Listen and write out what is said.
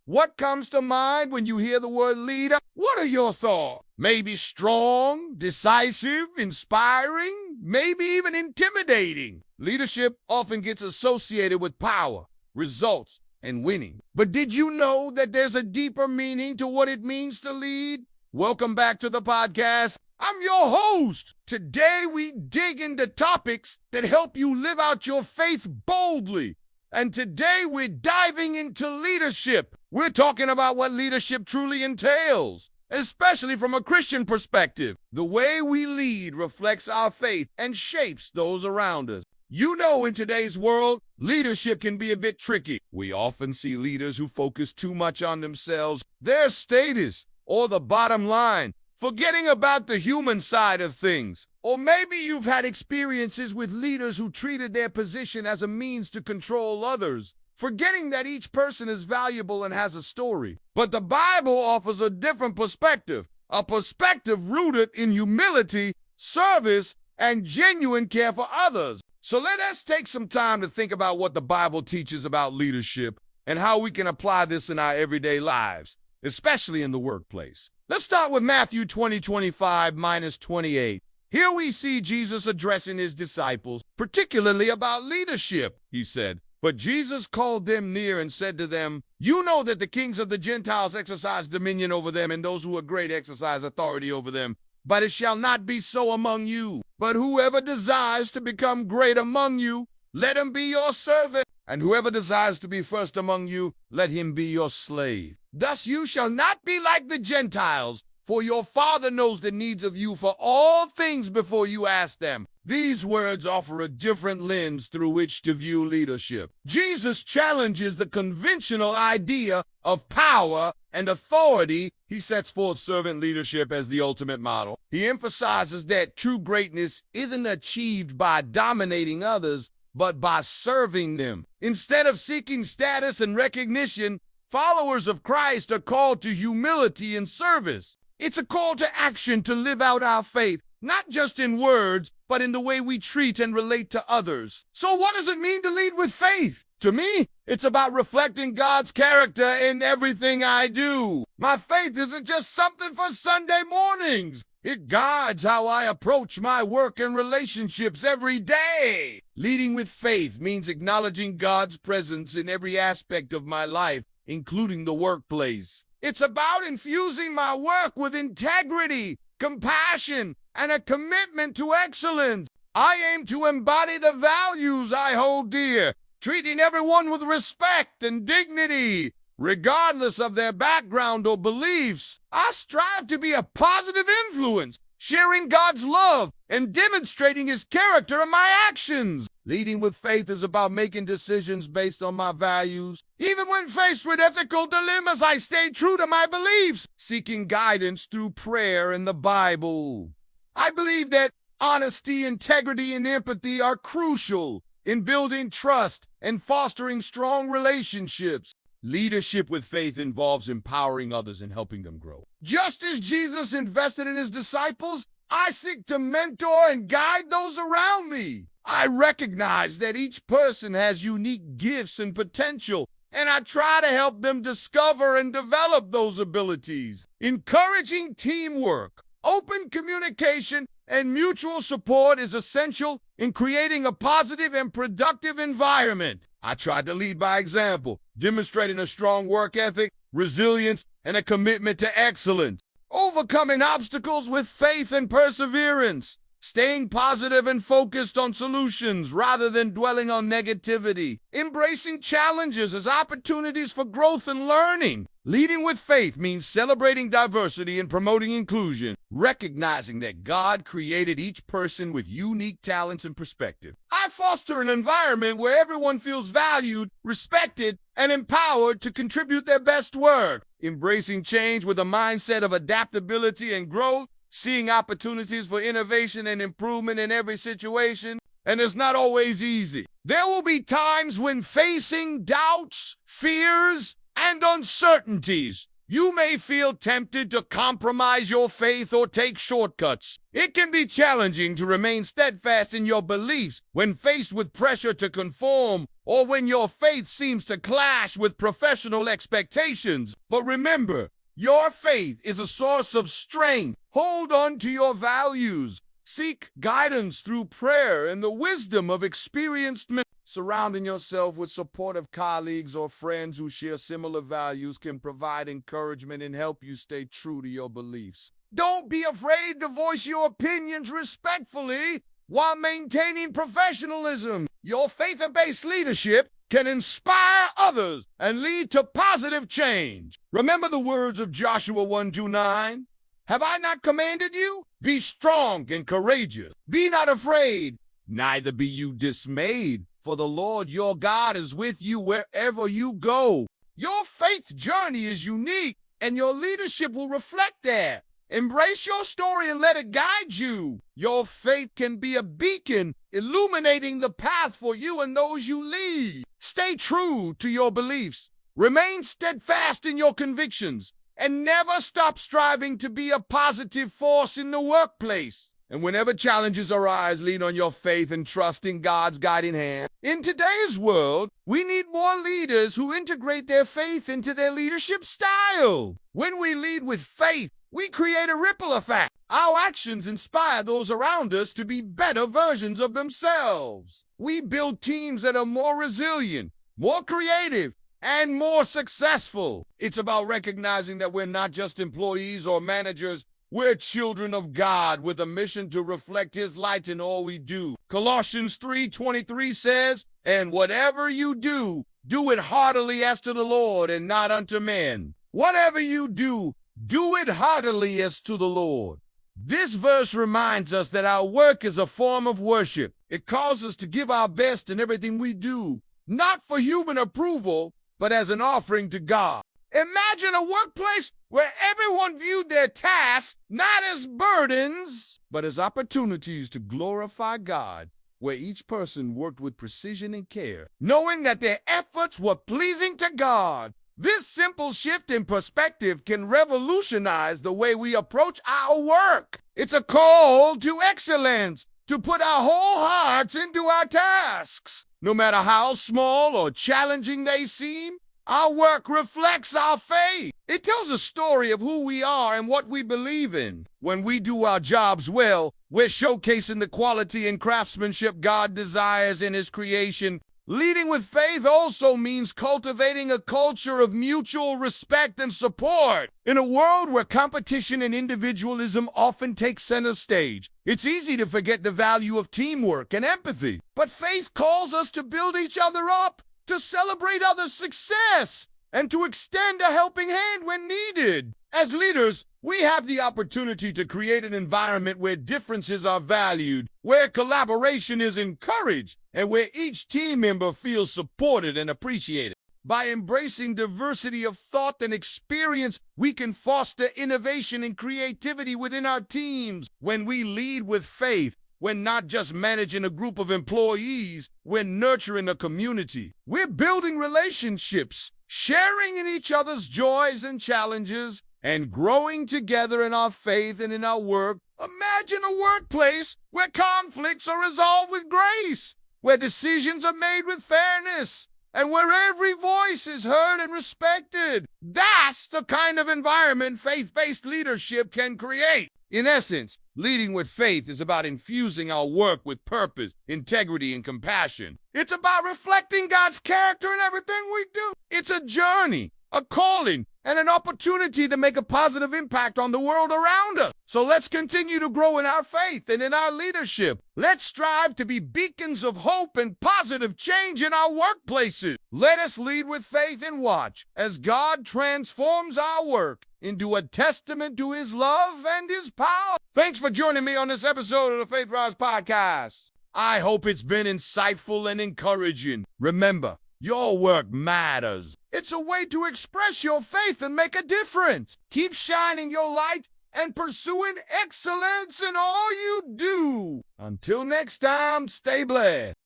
What comes to mind when you hear the word leader? What are your thoughts? Maybe strong, decisive, inspiring, maybe even intimidating. Leadership often gets associated with power, results, and winning. But did you know that there's a deeper meaning to what it means to lead? Welcome back to the podcast. I'm your host. Today we dig into topics that help you live out your faith boldly. And today we're diving into leadership. We're talking about what leadership truly entails, especially from a Christian perspective. The way we lead reflects our faith and shapes those around us. You know, in today's world, leadership can be a bit tricky. We often see leaders who focus too much on themselves, their status, or the bottom line, forgetting about the human side of things. Or maybe you've had experiences with leaders who treated their position as a means to control others, forgetting that each person is valuable and has a story. But the Bible offers a different perspective, a perspective rooted in humility, service, and genuine care for others. So let us take some time to think about what the Bible teaches about leadership and how we can apply this in our everyday lives, especially in the workplace. Let's start with Matthew 20:25-28. Here we see Jesus addressing his disciples, particularly about leadership. He said, "But Jesus called them near and said to them, you know that the kings of the Gentiles exercise dominion over them, and those who are great exercise authority over them. But it shall not be so among you. But whoever desires to become great among you, let him be your servant. And whoever desires to be first among you, let him be your slave. Thus you shall not be like the Gentiles, for your Father knows the needs of you for all things before you ask them." These words offer a different lens through which to view leadership. Jesus challenges the conventional idea of power and authority. He sets forth servant leadership as the ultimate model. He emphasizes that true greatness isn't achieved by dominating others, but by serving them. Instead of seeking status and recognition, followers of Christ are called to humility and service. It's a call to action to live out our faith, not just in words, but in the way we treat and relate to others. So what does it mean to lead with faith? To me, it's about reflecting God's character in everything I do. My faith isn't just something for Sunday mornings. It guides how I approach my work and relationships every day. Leading with faith means acknowledging God's presence in every aspect of my life, including the workplace. It's about infusing my work with integrity, compassion, and a commitment to excellence. I aim to embody the values I hold dear, treating everyone with respect and dignity, regardless of their background or beliefs. I strive to be a positive influence, sharing God's love and demonstrating his character in my actions. Leading with faith is about making decisions based on my values. Even when faced with ethical dilemmas, I stay true to my beliefs, seeking guidance through prayer and the Bible. I believe that honesty, integrity, and empathy are crucial in building trust and fostering strong relationships. Leadership with faith involves empowering others and helping them grow. Just as Jesus invested in his disciples, I seek to mentor and guide those around me. I recognize that each person has unique gifts and potential, and I try to help them discover and develop those abilities. Encouraging teamwork, open communication, and mutual support is essential in creating a positive and productive environment. I try to lead by example, demonstrating a strong work ethic, resilience, and a commitment to excellence. Overcoming obstacles with faith and perseverance. Staying positive and focused on solutions rather than dwelling on negativity. Embracing challenges as opportunities for growth and learning. Leading with faith means celebrating diversity and promoting inclusion, recognizing that God created each person with unique talents and perspective. I foster an environment where everyone feels valued, respected, and empowered to contribute their best work. Embracing change with a mindset of adaptability and growth. Seeing opportunities for innovation and improvement in every situation, and it's not always easy. There will be times when facing doubts, fears, and uncertainties. You may feel tempted to compromise your faith or take shortcuts. It can be challenging to remain steadfast in your beliefs when faced with pressure to conform or when your faith seems to clash with professional expectations. But remember, your faith is a source of strength. Hold on to your values. Seek guidance through prayer and the wisdom of experienced men. Surrounding yourself with supportive colleagues or friends who share similar values can provide encouragement and help you stay true to your beliefs. Don't be afraid to voice your opinions respectfully while maintaining professionalism. Your faith-based leadership can inspire others and lead to positive change. Remember the words of Joshua 1:9? Have I not commanded you? Be strong and courageous. Be not afraid, neither be you dismayed, for the Lord your God is with you wherever you go. Your faith journey is unique, and your leadership will reflect that. Embrace your story and let it guide you. Your faith can be a beacon, illuminating the path for you and those you lead. Stay true to your beliefs. Remain steadfast in your convictions, and never stop striving to be a positive force in the workplace. And whenever challenges arise, lean on your faith and trust in God's guiding hand. In today's world, we need more leaders who integrate their faith into their leadership style. When we lead with faith, we create a ripple effect. Our actions inspire those around us to be better versions of themselves. We build teams that are more resilient, more creative, and more successful. It's about recognizing that we're not just employees or managers. We're children of God with a mission to reflect His light in all we do. Colossians 3:23 says, "And whatever you do, do it heartily as to the Lord and not unto men." Whatever you do, do it heartily as to the Lord. This verse reminds us that our work is a form of worship. It calls us to give our best in everything we do, not for human approval, but as an offering to God. Imagine a workplace where everyone viewed their tasks not as burdens, but as opportunities to glorify God, where each person worked with precision and care, knowing that their efforts were pleasing to God. This simple shift in perspective can revolutionize the way we approach our work. It's a call to excellence, to put our whole hearts into our tasks. No matter how small or challenging they seem, our work reflects our faith. It tells a story of who we are and what we believe in. When we do our jobs well, we're showcasing the quality and craftsmanship God desires in His creation. Leading with faith also means cultivating a culture of mutual respect and support. In a world where competition and individualism often take center stage, it's easy to forget the value of teamwork and empathy. But faith calls us to build each other up, to celebrate others' success, and to extend a helping hand when needed. As leaders, we have the opportunity to create an environment where differences are valued, where collaboration is encouraged, and where each team member feels supported and appreciated. By embracing diversity of thought and experience, we can foster innovation and creativity within our teams. When we lead with faith, we're not just managing a group of employees, we're nurturing a community. We're building relationships, sharing in each other's joys and challenges, and growing together in our faith and in our work. Imagine a workplace where conflicts are resolved with grace, where decisions are made with fairness, and where every voice is heard and respected. That's the kind of environment faith-based leadership can create. In essence, leading with faith is about infusing our work with purpose, integrity, and compassion. It's about reflecting God's character in everything we do. It's a journey, a calling, and an opportunity to make a positive impact on the world around us. So let's continue to grow in our faith and in our leadership. Let's strive to be beacons of hope and positive change in our workplaces. Let us lead with faith and watch as God transforms our work into a testament to His love and His power. Thanks for joining me on this episode of the FaithRise Podcast. I hope it's been insightful and encouraging. Remember, your work matters. It's a way to express your faith and make a difference. Keep shining your light and pursuing excellence in all you do. Until next time, stay blessed.